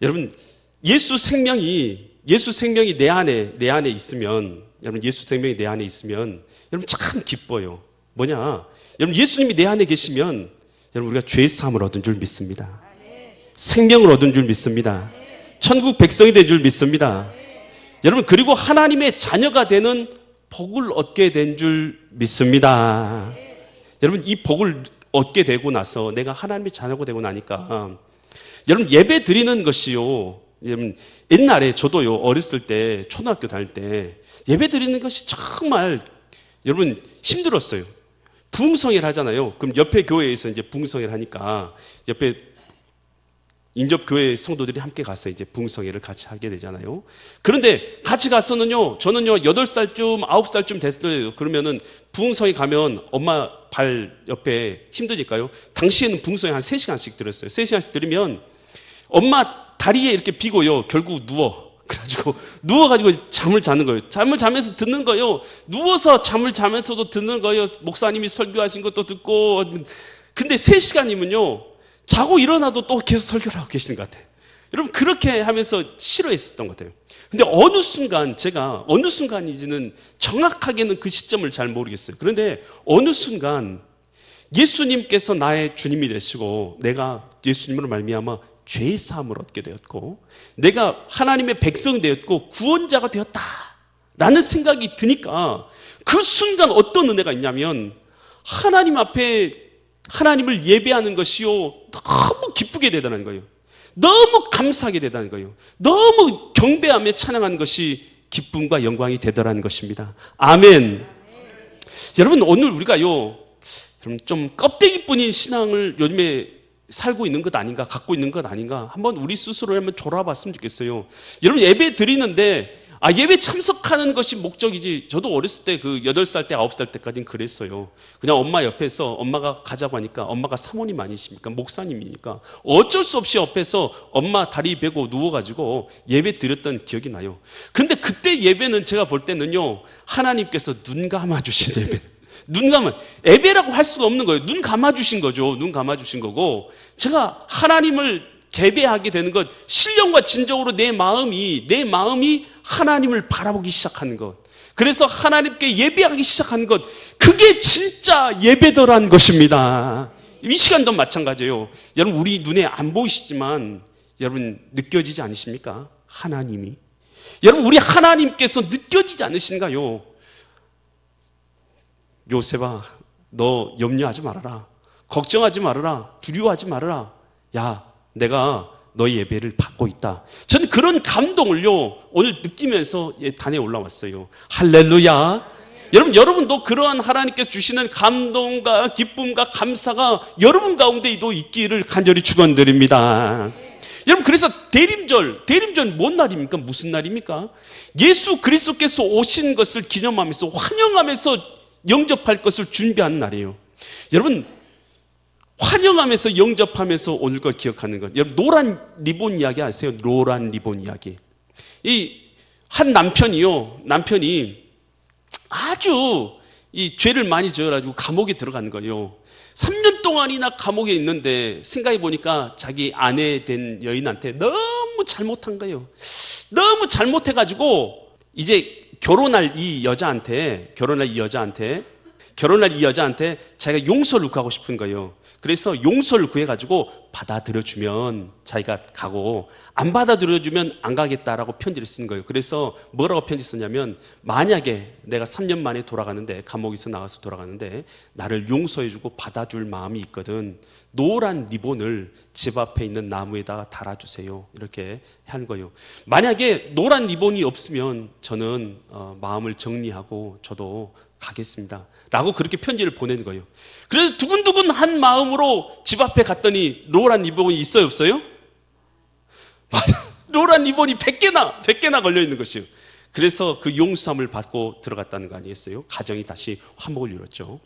여러분, 예수 생명이 내 안에 있으면, 여러분, 예수 생명이 내 안에 있으면, 여러분, 참 기뻐요. 뭐냐? 여러분, 예수님이 내 안에 계시면, 여러분, 우리가 죄 사함을 얻은 줄 믿습니다. 생명을 얻은 줄 믿습니다. 천국 백성이 된 줄 믿습니다. 여러분, 그리고 하나님의 자녀가 되는 복을 얻게 된 줄 믿습니다. 여러분, 이 복을 얻게 되고 나서 내가 하나님의 자녀가 되고 나니까, 여러분, 예배 드리는 것이요, 여러분, 옛날에 저도요, 어렸을 때, 초등학교 다닐 때 예배 드리는 것이 정말 여러분 힘들었어요. 부흥성회를 하잖아요. 그럼 옆에 교회에서 이제 부흥성회를 하니까 옆에 인접 교회 성도들이 함께 가서 이제 부흥성회를 같이 하게 되잖아요. 그런데 같이 가서는요, 저는요 8살쯤 9살쯤 됐어요. 그러면은 부흥성회 가면 엄마 발 옆에 힘드니까요. 당시에는 부흥성회 한 3시간씩 들었어요. 3시간씩 들으면 엄마 다리에 이렇게 비고요, 결국 그래가지고 누워가지고 잠을 자는 거예요. 잠을 자면서 듣는 거예요. 누워서 잠을 자면서도 듣는 거예요. 목사님이 설교하신 것도 듣고. 근데 3시간이면요 자고 일어나도 또 계속 설교를 하고 계시는 것 같아요. 여러분, 그렇게 하면서 싫어했었던 것 같아요. 근데 어느 순간인지는 정확하게는 그 시점을 잘 모르겠어요. 그런데 어느 순간 예수님께서 나의 주님이 되시고 내가 예수님으로 말미암아 죄의 사함을 얻게 되었고 내가 하나님의 백성이 되었고 구원자가 되었다라는 생각이 드니까 그 순간 어떤 은혜가 있냐면 하나님 앞에 하나님을 예배하는 것이요 너무 기쁘게 되다는 거예요. 너무 감사하게 되다는 거예요. 너무 경배하며 찬양하는 것이 기쁨과 영광이 되더라는 것입니다. 아멘. 여러분, 오늘 우리가요 좀 껍데기뿐인 신앙을 요즘에 살고 있는 것 아닌가, 갖고 있는 것 아닌가, 한번 우리 스스로 한번 돌아봤으면 좋겠어요. 여러분, 예배 드리는데 예배 참석하는 것이 목적이지. 저도 어렸을 때 그 8살 때 9살 때까지는 그랬어요. 그냥 엄마 옆에서 엄마가 가자고 하니까, 엄마가 사모님 아니십니까? 목사님이니까 어쩔 수 없이 옆에서 엄마 다리 베고 누워가지고 예배 드렸던 기억이 나요. 근데 그때 예배는 제가 볼 때는요 하나님께서 눈 감아주신 예배, 예배라고 할 수가 없는 거예요. 눈 감아주신 거죠. 눈 감아주신 거고, 제가 하나님을 예배하게 되는 것, 신령과 진정으로 내 마음이 하나님을 바라보기 시작하는 것, 그래서 하나님께 예배하기 시작하는 것, 그게 진짜 예배더란 것입니다. 이 시간도 마찬가지예요. 여러분, 우리 눈에 안 보이시지만 여러분 느껴지지 않으십니까? 하나님이. 여러분, 우리 하나님께서 느껴지지 않으신가요? 요셉아, 너 염려하지 말아라. 걱정하지 말아라. 두려워하지 말아라. 야, 내가 너의 예배를 받고 있다. 저는 그런 감동을요 오늘 느끼면서 단에 올라왔어요. 할렐루야. 여러분도 그러한 하나님께서 주시는 감동과 기쁨과 감사가 여러분 가운데도 있기를 간절히 축원드립니다. 여러분, 그래서 대림절 뭔 날입니까? 무슨 날입니까? 예수 그리스도께서 오신 것을 기념하면서 환영하면서 영접할 것을 준비하는 날이에요. 여러분, 환영하면서 영접하면서 오늘 걸 기억하는 것. 여러분, 노란 리본 이야기 아세요? 노란 리본 이야기. 이 한 남편이 아주 이 죄를 많이 지어가지고 감옥에 들어가는 거예요. 3년 동안이나 감옥에 있는데 생각해 보니까 자기 아내 된 여인한테 너무 잘못한 거예요. 너무 잘못해가지고 이제 결혼할 이 여자한테 자기가 용서를 구하고 싶은 거예요. 그래서 용서를 구해가지고 받아들여주면 자기가 가고, 안 받아들여주면 안 가겠다라고 편지를 쓴 거예요. 그래서 뭐라고 편지 썼냐면, 만약에 내가 3년 만에 돌아가는데, 감옥에서 나가서 돌아가는데 나를 용서해주고 받아줄 마음이 있거든, 노란 리본을 집 앞에 있는 나무에다가 달아주세요. 이렇게 한 거예요. 만약에 노란 리본이 없으면 저는 마음을 정리하고 저도 가겠습니다 라고 그렇게 편지를 보낸 거예요. 그래서 두근두근한 마음으로 집 앞에 갔더니 노란 리본이 있어요, 없어요? 맞아. 노란 리본이 100개나 걸려 있는 것이에요. 그래서 그 용서함을 받고 들어갔다는 거 아니겠어요? 가정이 다시 화목을 이뤘죠.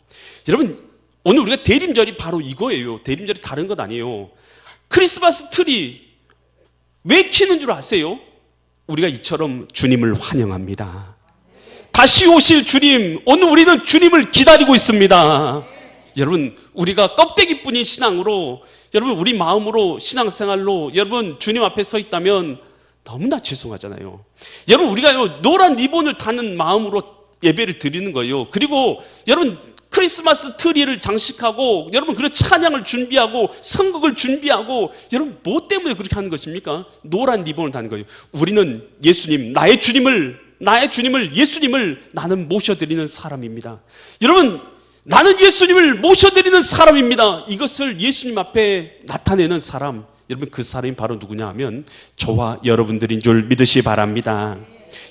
여러분, 오늘 우리가 대림절이 바로 이거예요. 대림절이 다른 것 아니에요. 크리스마스 트리 왜 켜는 줄 아세요? 우리가 이처럼 주님을 환영합니다. 다시 오실 주님, 오늘 우리는 주님을 기다리고 있습니다. 여러분, 우리가 껍데기뿐인 신앙으로, 여러분, 우리 마음으로 신앙생활로 여러분 주님 앞에 서 있다면 너무나 죄송하잖아요. 여러분, 우리가 노란 리본을 타는 마음으로 예배를 드리는 거예요. 그리고 여러분, 크리스마스 트리를 장식하고 여러분, 그런 찬양을 준비하고 선곡을 준비하고, 여러분, 뭐 때문에 그렇게 하는 것입니까? 노란 리본을 다는 거예요. 우리는 예수님, 나의 주님을, 예수님을 나는 모셔드리는 사람입니다. 여러분, 나는 예수님을 모셔드리는 사람입니다. 이것을 예수님 앞에 나타내는 사람, 여러분, 그 사람이 바로 누구냐 하면 저와 여러분들인 줄 믿으시기 바랍니다.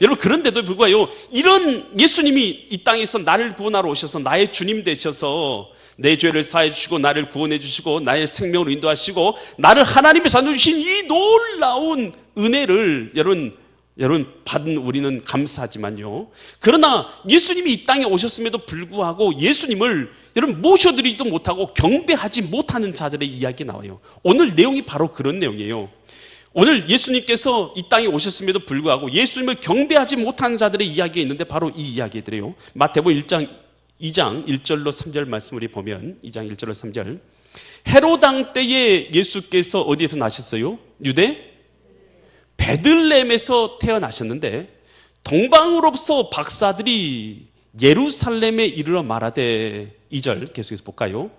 여러분, 그런데도 불구하고 이런 예수님이 이 땅에서 나를 구원하러 오셔서 나의 주님 되셔서 내 죄를 사해 주시고 나를 구원해 주시고 나의 생명으로 인도하시고 나를 하나님의 자녀 주신 이 놀라운 은혜를 여러분 받은 우리는 감사하지만요, 그러나 예수님이 이 땅에 오셨음에도 불구하고 예수님을 여러분 모셔드리지도 못하고 경배하지 못하는 자들의 이야기 나와요. 오늘 내용이 바로 그런 내용이에요. 오늘 예수님께서 이 땅에 오셨음에도 불구하고 예수님을 경배하지 못하는 자들의 이야기가 있는데 바로 이 이야기들이에요. 마태복음 2장 1절로 3절 말씀 우리 보면, 2장 1절로 3절, 헤롯 왕 때에 예수께서 어디에서 나셨어요? 유대 베들레헴에서 태어나셨는데 동방으로서 박사들이 예루살렘에 이르러 말하되, 2절 계속해서 볼까요?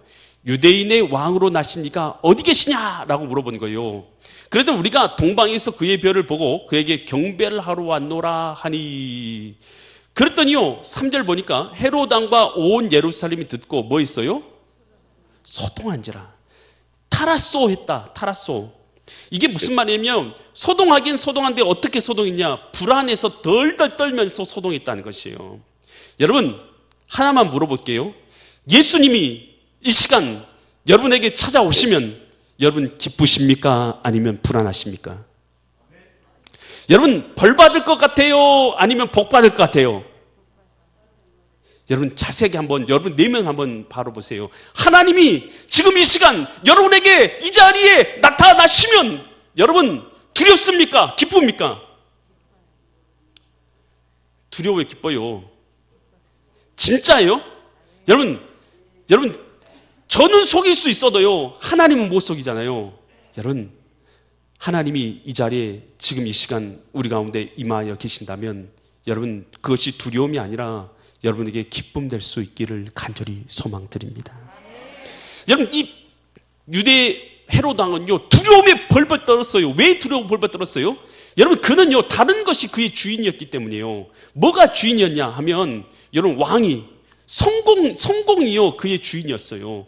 유대인의 왕으로 나신 이가 어디 계시냐라고 물어본 거예요. 그래도 우리가 동방에서 그의 별을 보고 그에게 경배를 하러 왔노라 하니, 그랬더니요 3절 보니까 헤롯 왕과 온 예루살렘이 듣고 뭐 있어요? 소동한지라. 타라쏘 했다. 타라쏘. 이게 무슨 말이냐면, 소동하긴 소동한데 어떻게 소동했냐? 불안해서 덜덜 떨면서 소동했다는 것이에요. 여러분, 하나만 물어볼게요. 예수님이 이 시간 여러분에게 찾아오시면 여러분 기쁘십니까? 아니면 불안하십니까? 여러분, 벌 받을 것 같아요? 아니면 복 받을 것 같아요? 여러분, 자세하게 한번 여러분 내면 한번 바라보세요. 하나님이 지금 이 시간 여러분에게 이 자리에 나타나시면 여러분 두렵습니까? 기쁩니까? 두려워요? 기뻐요? 진짜예요? 여러분, 저는 속일 수 있어도요 하나님은 못 속이잖아요. 여러분, 하나님이 이 자리에 지금 이 시간 우리 가운데 임하여 계신다면 여러분, 그것이 두려움이 아니라 여러분에게 기쁨 될 수 있기를 간절히 소망드립니다. 여러분, 이 유대 헤롯 왕은요 두려움에 벌벌 떨었어요. 왜 두려움 벌벌 떨었어요? 여러분, 그는요 다른 것이 그의 주인이었기 때문이에요. 뭐가 주인이었냐 하면, 여러분, 왕이 성공이요 그의 주인이었어요.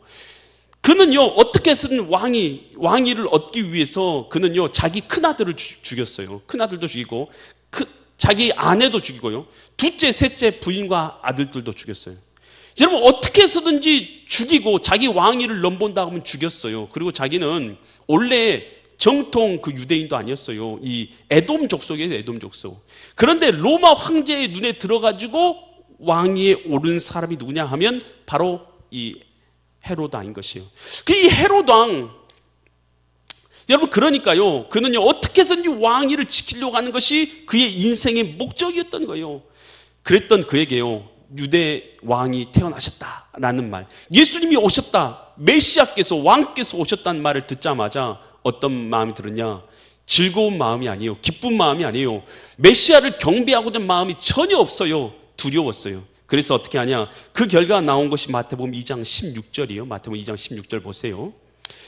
그는요 어떻게 해서든 왕위를 얻기 위해서 그는요 자기 큰아들을 죽였어요. 큰아들도 죽이고 자기 아내도 죽이고요, 둘째, 셋째 부인과 아들들도 죽였어요. 여러분, 어떻게 해서든지 죽이고 자기 왕위를 넘본다 하면 죽였어요. 그리고 자기는 원래 정통 그 유대인도 아니었어요. 이 에돔 족속이에요. 에돔 족속. 그런데 로마 황제의 눈에 들어가지고 왕위에 오른 사람이 누구냐 하면 바로 이 헤롯 왕인 것이에요. 이 헤롯 왕, 여러분, 그러니까요 그는요 어떻게 해서든지 왕위를 지키려고 하는 것이 그의 인생의 목적이었던 거예요. 그랬던 그에게요 유대 왕이 태어나셨다라는 말, 예수님이 오셨다, 메시아께서, 왕께서 오셨다는 말을 듣자마자 어떤 마음이 들었냐? 즐거운 마음이 아니에요. 기쁜 마음이 아니에요. 메시아를 경배하고 된 마음이 전혀 없어요. 두려웠어요. 그래서 어떻게 하냐? 그 결과가 나온 것이 마태복음 2장 16절이에요. 마태복음 2장 16절 보세요.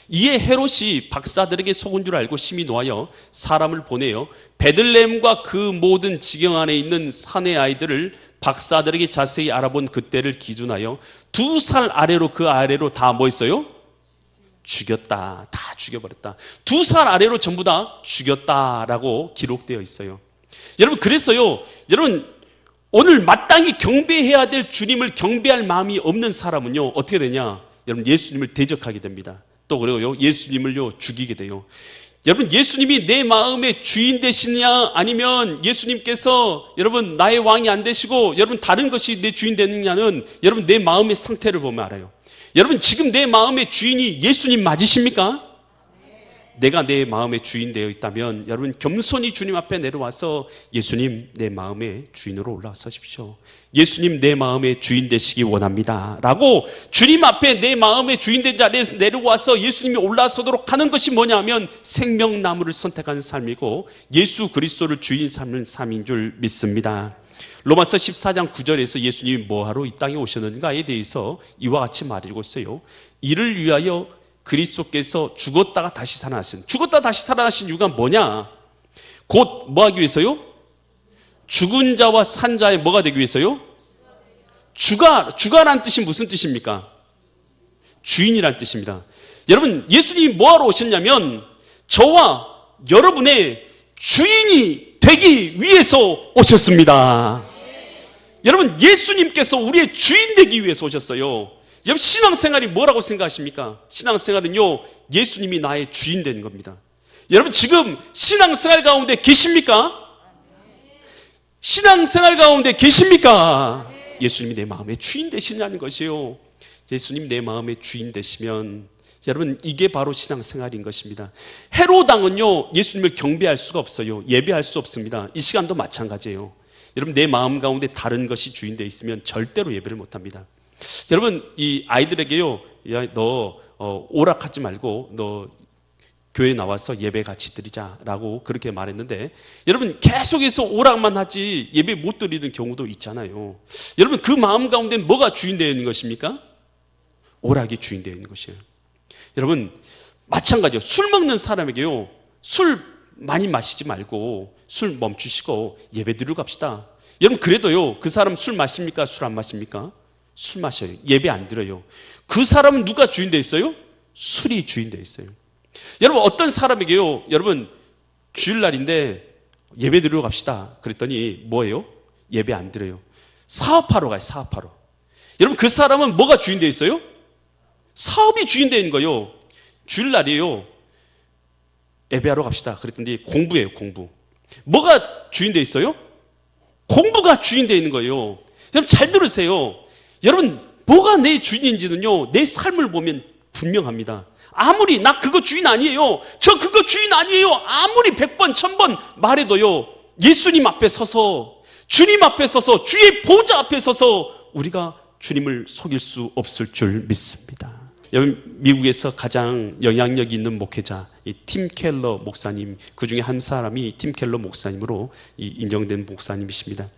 이에 헤롯이 박사들에게 속은 줄 알고 심히 노하여 사람을 보내어 베들레헴과 그 모든 지경 안에 있는 사내 아이들을 박사들에게 자세히 알아본 그때를 기준하여 2살 아래로, 그 아래로 다 뭐 있어요? 죽였다. 다 죽여버렸다. 2살 아래로 전부 다 죽였다라고 기록되어 있어요. 여러분, 그래서요 여러분, 오늘 마땅히 경배해야 될 주님을 경배할 마음이 없는 사람은요 어떻게 되냐? 여러분, 예수님을 대적하게 됩니다. 또 그리고요 예수님을요 죽이게 돼요. 여러분, 예수님이 내 마음의 주인 되시냐, 아니면 예수님께서 여러분 나의 왕이 안 되시고 여러분 다른 것이 내 주인 되느냐는 여러분 내 마음의 상태를 보면 알아요. 여러분, 지금 내 마음의 주인이 예수님 맞으십니까? 내가 내 마음의 주인 되어 있다면 여러분 겸손히 주님 앞에 내려와서 예수님 내 마음의 주인으로 올라서십시오. 예수님 내 마음의 주인 되시기 원합니다 라고 주님 앞에 내 마음의 주인 된 자리에서 내려와서 예수님이 올라서도록 하는 것이 뭐냐면 생명나무를 선택하는 삶이고 예수 그리스도를 주인 삼는 삶인 줄 믿습니다. 로마서 14장 9절에서 예수님이 뭐하러 이 땅에 오셨는가에 대해서 이와 같이 말하고 있어요. 이를 위하여 그리스도께서 죽었다가 다시 살아나신 이유가 뭐냐? 곧 뭐하기 위해서요? 죽은 자와 산 자의 뭐가 되기 위해서요? 주가란 뜻이 무슨 뜻입니까? 주인이란 뜻입니다. 여러분 예수님이 뭐하러 오셨냐면 저와 여러분의 주인이 되기 위해서 오셨습니다. 여러분 예수님께서 우리의 주인 되기 위해서 오셨어요. 여러분 신앙생활이 뭐라고 생각하십니까? 신앙생활은요 예수님이 나의 주인 되는 겁니다. 여러분 지금 신앙생활 가운데 계십니까? 신앙생활 가운데 계십니까? 예수님이 내 마음의 주인 되시냐는 것이에요. 예수님 내 마음의 주인 되시면 여러분 이게 바로 신앙생활인 것입니다. 헤로당은요 예수님을 경배할 수가 없어요. 예배할 수 없습니다. 이 시간도 마찬가지예요. 여러분 내 마음 가운데 다른 것이 주인 되어 있으면 절대로 예배를 못합니다. 여러분 이 아이들에게요 야, 너 오락하지 말고 너 교회 나와서 예배 같이 드리자라고 그렇게 말했는데 여러분 계속해서 오락만 하지 예배 못 드리는 경우도 있잖아요. 여러분 그 마음 가운데 뭐가 주인 되어 있는 것입니까? 오락이 주인 되어 있는 것이에요. 여러분 마찬가지요. 술 먹는 사람에게요 술 많이 마시지 말고 술 멈추시고 예배 드리러 갑시다. 여러분 그래도요 그 사람 술 마십니까? 술 안 마십니까? 술 마셔요. 예배 안 드려요. 그 사람은 누가 주인 되어 있어요? 술이 주인 되어 있어요. 여러분 어떤 사람에게요 여러분 주일날인데 예배 드리러 갑시다 그랬더니 뭐예요? 예배 안 드려요. 사업하러 가요. 사업하러. 여러분 그 사람은 뭐가 주인 되어 있어요? 사업이 주인 되어 있는 거예요. 주일날이에요. 예배하러 갑시다 그랬더니 공부예요. 공부. 뭐가 주인 되어 있어요? 공부가 주인 되어 있는 거예요. 여러분 잘 들으세요. 여러분 뭐가 내 주인인지는요 내 삶을 보면 분명합니다. 아무리 나 그거 주인 아니에요 저 그거 주인 아니에요 아무리 100번 1000번 말해도요 예수님 앞에 서서 주님 앞에 서서 주의 보좌 앞에 서서 우리가 주님을 속일 수 없을 줄 믿습니다. 여러분 미국에서 가장 영향력 있는 목회자 이 팀 켈러 목사님 그 중에 한 사람이 팀 켈러 목사님으로 인정된 목사님이십니다.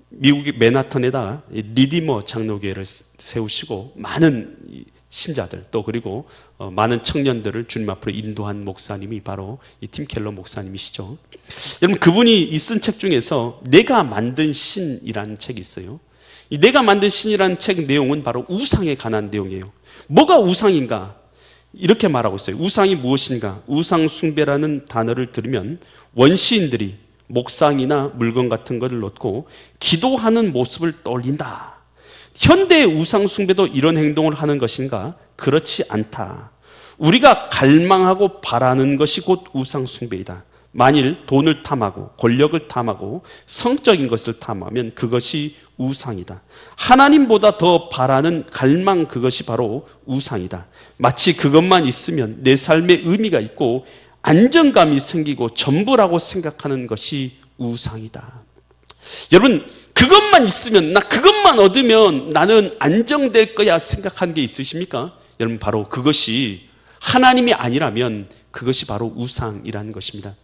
미국의 맨하탄에다 리디머 장로교회를 세우시고 많은 신자들 또 그리고 많은 청년들을 주님 앞으로 인도한 목사님이 바로 이 팀 켈러 목사님이시죠. 여러분 그분이 쓴 책 중에서 내가 만든 신이라는 책이 있어요. 이 내가 만든 신이라는 책 내용은 바로 우상에 관한 내용이에요. 뭐가 우상인가? 이렇게 말하고 있어요. 우상이 무엇인가? 우상 숭배라는 단어를 들으면 원시인들이 목상이나 물건 같은 것을 놓고 기도하는 모습을 떠올린다. 현대의 우상 숭배도 이런 행동을 하는 것인가? 그렇지 않다. 우리가 갈망하고 바라는 것이 곧 우상 숭배이다. 만일 돈을 탐하고 권력을 탐하고 성적인 것을 탐하면 그것이 우상이다. 하나님보다 더 바라는 갈망 그것이 바로 우상이다. 마치 그것만 있으면 내 삶에 의미가 있고 안정감이 생기고 전부라고 생각하는 것이 우상이다. 여러분 그것만 있으면 나 그것만 얻으면 나는 안정될 거야 생각하는 게 있으십니까? 여러분 바로 그것이 하나님이 아니라면 그것이 바로 우상이라는 것입니다.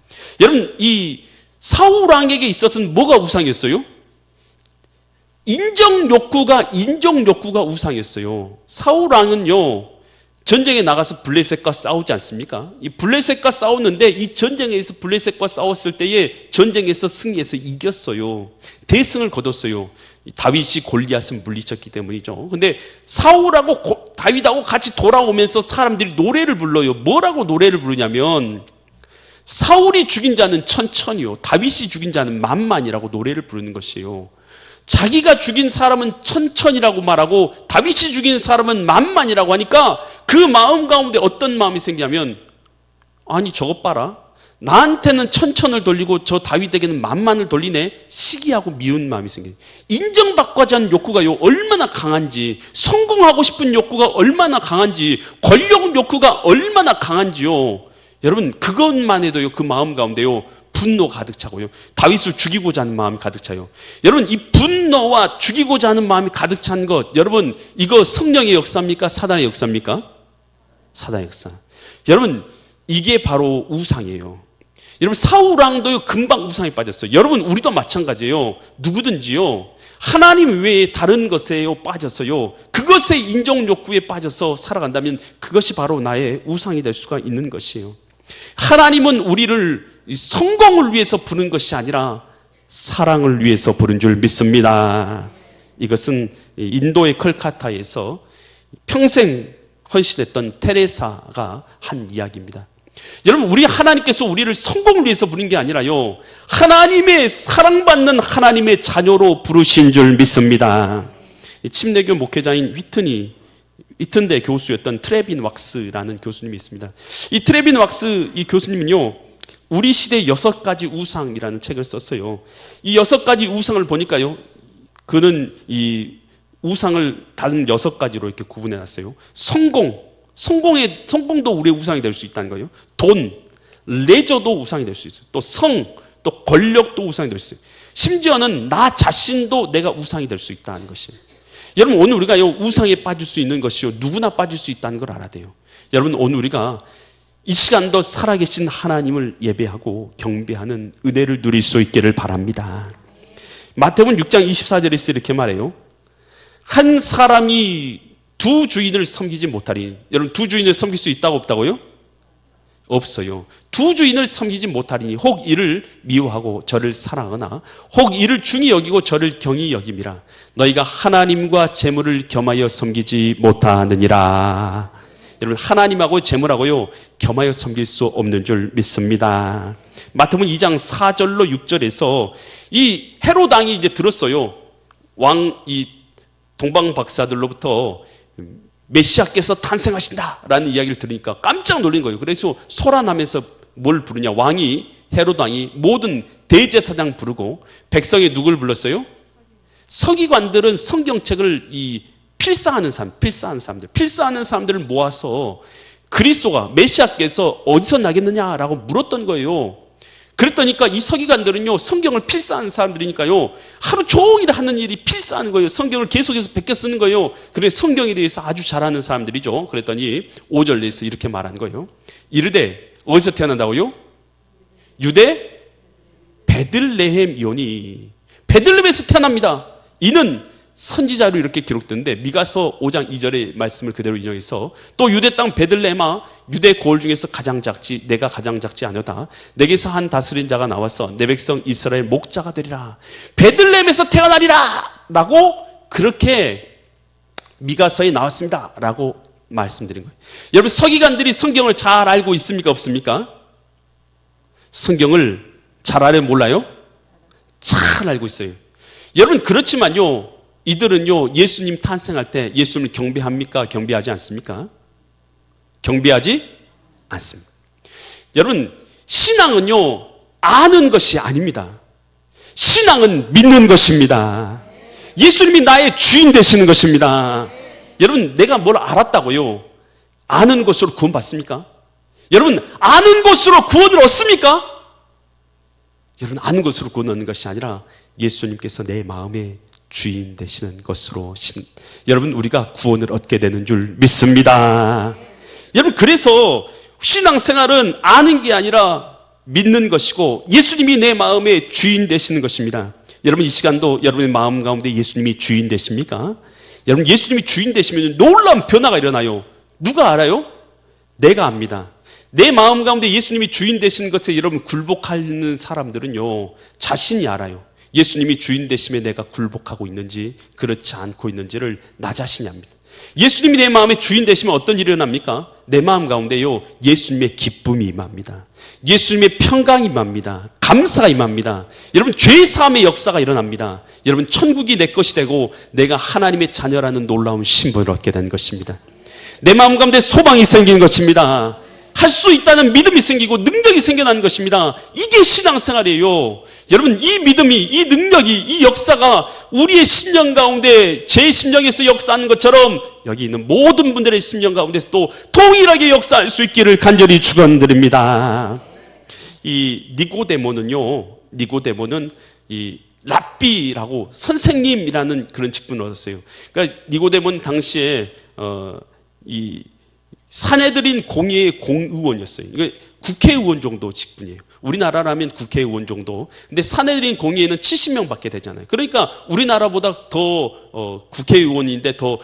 여러분 이 사울 왕에게 있어서는 뭐가 우상이었어요? 인정 욕구가 우상이었어요. 사울 왕은요 전쟁에 나가서 블레셋과 싸우지 않습니까? 이 블레셋과 싸웠는데 이 전쟁에서 블레셋과 싸웠을 때에 전쟁에서 승리해서 이겼어요. 대승을 거뒀어요. 다윗이 골리앗을 물리쳤기 때문이죠. 근데 사울하고 다윗하고 같이 돌아오면서 사람들이 노래를 불러요. 뭐라고 노래를 부르냐면 사울이 죽인 자는 천천히요 다윗이 죽인 자는 만만이라고 노래를 부르는 것이에요. 자기가 죽인 사람은 천천이라고 말하고 다윗이 죽인 사람은 만만이라고 하니까 그 마음 가운데 어떤 마음이 생기냐면 아니 저것 봐라 나한테는 천천을 돌리고 저 다윗에게는 만만을 돌리네 시기하고 미운 마음이 생겨요. 인정받고자 하는 욕구가요 얼마나 강한지 성공하고 싶은 욕구가 얼마나 강한지 권력 욕구가 얼마나 강한지요 여러분 그것만 해도요 그 마음 가운데요 분노 가득 차고요. 다윗을 죽이고자 하는 마음이 가득 차요. 여러분 이 분노와 죽이고자 하는 마음이 가득 찬 것, 여러분 이거 성령의 역사입니까? 사단의 역사입니까? 사단의 역사. 여러분 이게 바로 우상이에요. 여러분 사울왕도요 금방 우상에 빠졌어요. 여러분 우리도 마찬가지예요. 누구든지요 하나님 외에 다른 것에요 빠져서요 그것의 인정 욕구에 빠져서 살아간다면 그것이 바로 나의 우상이 될 수가 있는 것이에요. 하나님은 우리를 성공을 위해서 부른 것이 아니라 사랑을 위해서 부른 줄 믿습니다. 이것은 인도의 콜카타에서 평생 헌신했던 테레사가 한 이야기입니다. 여러분 우리 하나님께서 우리를 성공을 위해서 부른 게 아니라요 하나님의 사랑받는 하나님의 자녀로 부르신 줄 믿습니다. 침례교 목회자인 위튼대 교수였던 트레빈 왁스라는 교수님이 있습니다. 이 트레빈 왁스 이 교수님은요 우리 시대 6가지 우상이라는 책을 썼어요. 이 6가지 우상을 보니까요 그는 이 우상을 다른 6가지로 이렇게 구분해 놨어요. 성공도 우리의 우상이 될 수 있다는 거예요. 돈, 레저도 우상이 될 수 있어요. 또 성, 또 권력도 우상이 될 수 있어요. 심지어는 나 자신도 내가 우상이 될 수 있다는 것이에요. 여러분 오늘 우리가 우상에 빠질 수 있는 것이요 누구나 빠질 수 있다는 걸 알아야 돼요. 여러분 오늘 우리가 이 시간도 살아계신 하나님을 예배하고 경배하는 은혜를 누릴 수 있기를 바랍니다. 마태복음 6장 24절에서 이렇게 말해요. 한 사람이 두 주인을 섬기지 못하리. 여러분 두 주인을 섬길 수 있다고 없다고요? 없어요. 두 주인을 섬기지 못하리니 혹 이를 미워하고 저를 사랑하거나 혹 이를 중히 여기고 저를 경히 여김이라. 너희가 하나님과 재물을 겸하여 섬기지 못하느니라. 여러분 하나님하고 재물하고요 겸하여 섬길 수 없는 줄 믿습니다. 마태복음 2장 4절로 6절에서 이 헤롯 왕이 이제 들었어요. 이 동방 박사들로부터 메시아께서 탄생하신다라는 이야기를 들으니까 깜짝 놀란 거예요. 그래서 소란하면서 뭘 부르냐? 헤롯 왕이 모든 대제사장 부르고 백성의 누굴 불렀어요? 서기관들은 성경책을 필사하는 사람들을 모아서 그리스도가 메시아께서 어디서 나겠느냐라고 물었던 거예요. 그랬더니까 이 서기관들은요 성경을 필사하는 사람들이니까요 하루 종일 하는 일이 필사하는 거예요. 성경을 계속해서 베껴 쓰는 거예요. 그래 성경에 대해서 아주 잘 아는 사람들이죠. 그랬더니 5절에서 이렇게 말하는 거예요. 이르되 어디서 태어난다고요? 유대 베들레헴이오니. 베들레헴에서 태어납니다. 이는 선지자로 이렇게 기록되는데 미가서 5장 2절의 말씀을 그대로 인용해서 또 유대 땅 베들레헴아 유대 고을 중에서 가장 작지 내가 가장 작지 아니오다. 내게서 한 다스린 자가 나와서 내 백성 이스라엘 목자가 되리라. 베들레헴에서 태어나리라 라고 그렇게 미가서에 나왔습니다 라고 말씀드린 거예요. 여러분 서기관들이 성경을 잘 알고 있습니까 없습니까? 성경을 잘 알아요 몰라요? 잘 알고 있어요. 여러분 그렇지만요 이들은요 예수님 탄생할 때 예수님을 경배합니까? 경배하지 않습니까? 경배하지 않습니다. 여러분 신앙은요 아는 것이 아닙니다. 신앙은 믿는 것입니다. 예수님이 나의 주인 되시는 것입니다. 여러분 내가 뭘 알았다고요 아는 것으로 구원 받습니까? 여러분 아는 것으로 구원을 얻습니까? 여러분 아는 것으로 구원 얻는 것이 아니라 예수님께서 내 마음에 주인 되시는 것으로 여러분 우리가 구원을 얻게 되는 줄 믿습니다. 여러분 그래서 신앙생활은 아는 게 아니라 믿는 것이고 예수님이 내 마음의 주인 되시는 것입니다. 여러분 이 시간도 여러분의 마음 가운데 예수님이 주인 되십니까? 여러분 예수님이 주인 되시면 놀라운 변화가 일어나요. 누가 알아요? 내가 압니다. 내 마음 가운데 예수님이 주인 되시는 것에 여러분 굴복하는 사람들은요 자신이 알아요. 예수님이 주인 되심에 내가 굴복하고 있는지 그렇지 않고 있는지를 나 자신이 압니다. 예수님이 내 마음의 주인 되시면 어떤 일이 일어납니까? 내 마음 가운데요 예수님의 기쁨이 임합니다. 예수님의 평강이 임합니다. 감사가 임합니다. 여러분 죄 사함의 역사가 일어납니다. 여러분 천국이 내 것이 되고 내가 하나님의 자녀라는 놀라운 신분을 얻게 된 것입니다. 내 마음 가운데 소망이 생기는 것입니다. 할 수 있다는 믿음이 생기고 능력이 생겨나는 것입니다. 이게 신앙생활이에요. 여러분, 이 믿음이, 이 능력이, 이 역사가 우리의 심령 가운데 제 심령에서 역사하는 것처럼 여기 있는 모든 분들의 심령 가운데서도 동일하게 역사할 수 있기를 간절히 축원드립니다. 이 니고데모는 이 랍비라고 선생님이라는 그런 직분을 얻었어요. 그러니까 니고데모는 당시에 이 사내들인 공의의 공의원이었어요. 이게 국회의원 정도 직분이에요. 우리나라라면 국회의원 정도. 근데 사내들인 공의회는 70명밖에 되잖아요. 그러니까 우리나라보다 더 국회의원인데 더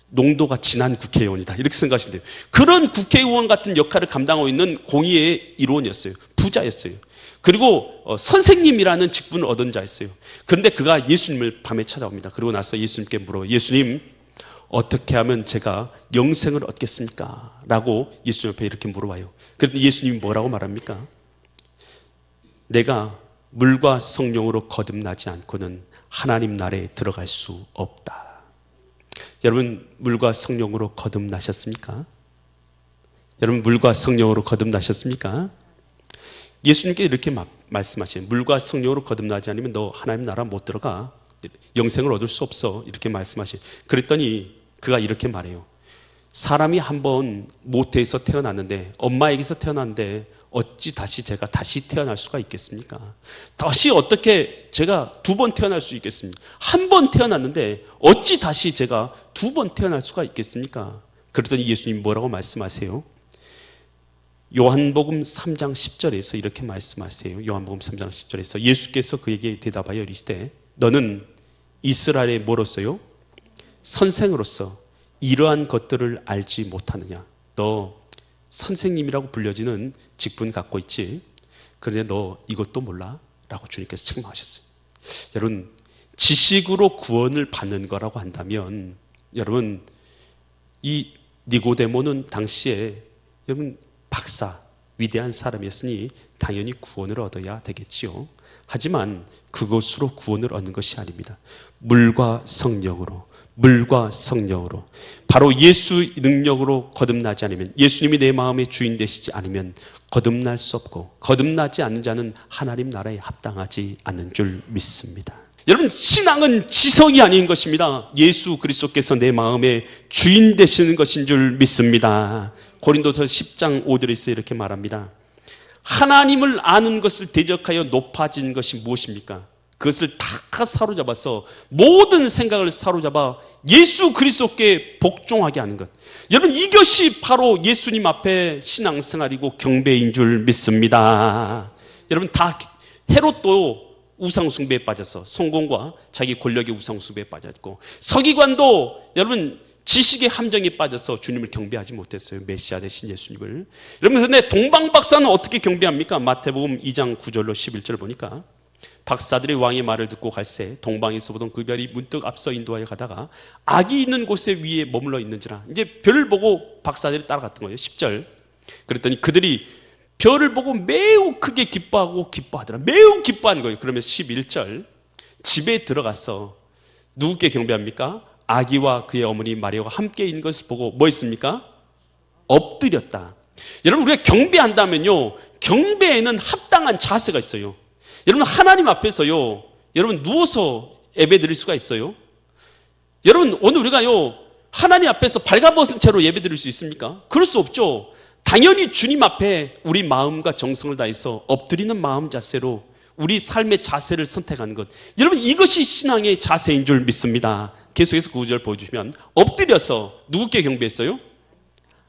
농도가 진한 국회의원이다, 이렇게 생각하시면 돼요. 그런 국회의원 같은 역할을 감당하고 있는 공의회의 일원이었어요. 부자였어요. 그리고 선생님이라는 직분을 얻은 자였어요. 그런데 그가 예수님을 밤에 찾아옵니다. 그리고 나서 예수님께 물어요. 예수님, 어떻게 하면 제가 영생을 얻겠습니까? 라고 예수님 앞에 이렇게 물어봐요. 그런데 예수님이 뭐라고 말합니까? 내가 물과 성령으로 거듭나지 않고는 하나님 나라에 들어갈 수 없다. 여러분, 물과 성령으로 거듭나셨습니까? 여러분, 물과 성령으로 거듭나셨습니까? 예수님께 이렇게 말씀하시는, 물과 성령으로 거듭나지 않으면 너 하나님 나라 못 들어가, 영생을 얻을 수 없어, 이렇게 말씀하시는. 그랬더니 그가 이렇게 말해요. 사람이 한번 모태에서 태어났는데, 엄마에게서 태어났는데 어찌 제가 다시 태어날 수가 있겠습니까? 다시 어떻게 제가 두 번 태어날 수 있겠습니까? 한 번 태어났는데 어찌 다시 제가 두 번 태어날 수가 있겠습니까? 그랬더니 예수님 뭐라고 말씀하세요? 요한복음 3장 10절에서 이렇게 말씀하세요. 요한복음 3장 10절에서 예수께서 그에게 대답하여 이르시되 너는 이스라엘의 뭐로서요? 선생으로서 이러한 것들을 알지 못하느냐? 너 선생님이라고 불려지는 직분 갖고 있지? 그런데 너 이것도 몰라? 라고 주님께서 책망하셨어요. 여러분, 지식으로 구원을 받는 거라고 한다면, 여러분, 이 니고데모는 당시에 여러분 박사, 위대한 사람이었으니 당연히 구원을 얻어야 되겠지요. 하지만 그것으로 구원을 얻는 것이 아닙니다. 물과 성령으로, 바로 예수 능력으로 거듭나지 않으면, 예수님이 내 마음의 주인 되시지 않으면 거듭날 수 없고, 거듭나지 않는 자는 하나님 나라에 합당하지 않는 줄 믿습니다. 여러분, 신앙은 지성이 아닌 것입니다. 예수 그리스도께서 내 마음의 주인 되시는 것인 줄 믿습니다. 고린도서 10장 5절에서 이렇게 말합니다. 하나님을 아는 것을 대적하여 높아진 것이 무엇입니까? 그것을 다 사로잡아서 모든 생각을 사로잡아 예수 그리스도께 복종하게 하는 것. 여러분, 이것이 바로 예수님 앞에 신앙생활이고 경배인 줄 믿습니다. 여러분, 다 헤롯도 우상숭배에 빠져서 성공과 자기 권력의 우상숭배에 빠졌고, 서기관도 여러분 지식의 함정에 빠져서 주님을 경배하지 못했어요. 메시아 되신 예수님을. 여러분, 그런데 동방박사는 어떻게 경배합니까? 마태복음 2장 9절로 11절 보니까 박사들이 왕의 말을 듣고 갈새 동방에서 보던 그 별이 문득 앞서 인도하여 가다가 악이 있는 곳에 위에 머물러 있는지라. 이제 별을 보고 박사들이 따라갔던 거예요. 10절. 그랬더니 그들이 별을 보고 매우 크게 기뻐하더라. 매우 기뻐하는 거예요. 그러면서 11절. 집에 들어가서 누구께 경배합니까? 아기와 그의 어머니 마리아가 함께 있는 것을 보고 뭐 했습니까? 엎드렸다. 여러분, 우리가 경배한다면요, 경배에는 합당한 자세가 있어요. 여러분, 하나님 앞에서요, 여러분 누워서 예배 드릴 수가 있어요? 여러분, 오늘 우리가요, 하나님 앞에서 발가벗은 채로 예배 드릴 수 있습니까? 그럴 수 없죠. 당연히 주님 앞에 우리 마음과 정성을 다해서 엎드리는 마음 자세로 우리 삶의 자세를 선택하는 것. 여러분, 이것이 신앙의 자세인 줄 믿습니다. 계속해서 9절 보여주시면 엎드려서 누구께 경배했어요?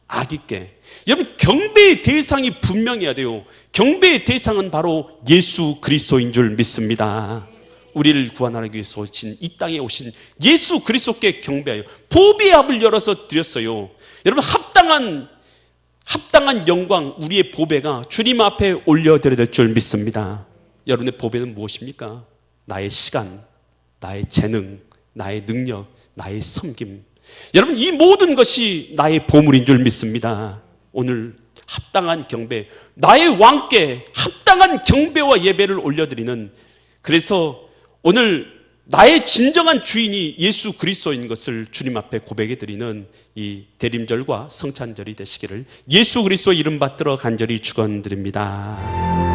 아기께. 여러분, 경배의 대상이 분명해야 돼요. 경배의 대상은 바로 예수 그리스도인 줄 믿습니다. 우리를 구원하기 위해서 오신, 이 땅에 오신 예수 그리스도께 경배하여 보배의 합을 열어서 드렸어요. 여러분, 합당한 영광, 우리의 보배가 주님 앞에 올려드려야 될 줄 믿습니다. 여러분의 보배는 무엇입니까? 나의 시간, 나의 재능, 나의 능력, 나의 섬김. 여러분, 이 모든 것이 나의 보물인 줄 믿습니다. 오늘 합당한 경배, 나의 왕께 합당한 경배와 예배를 올려드리는, 그래서 오늘 나의 진정한 주인이 예수 그리스도인 것을 주님 앞에 고백해 드리는 이 대림절과 성찬절이 되시기를 예수 그리스도 이름 받들어 간절히 축원드립니다.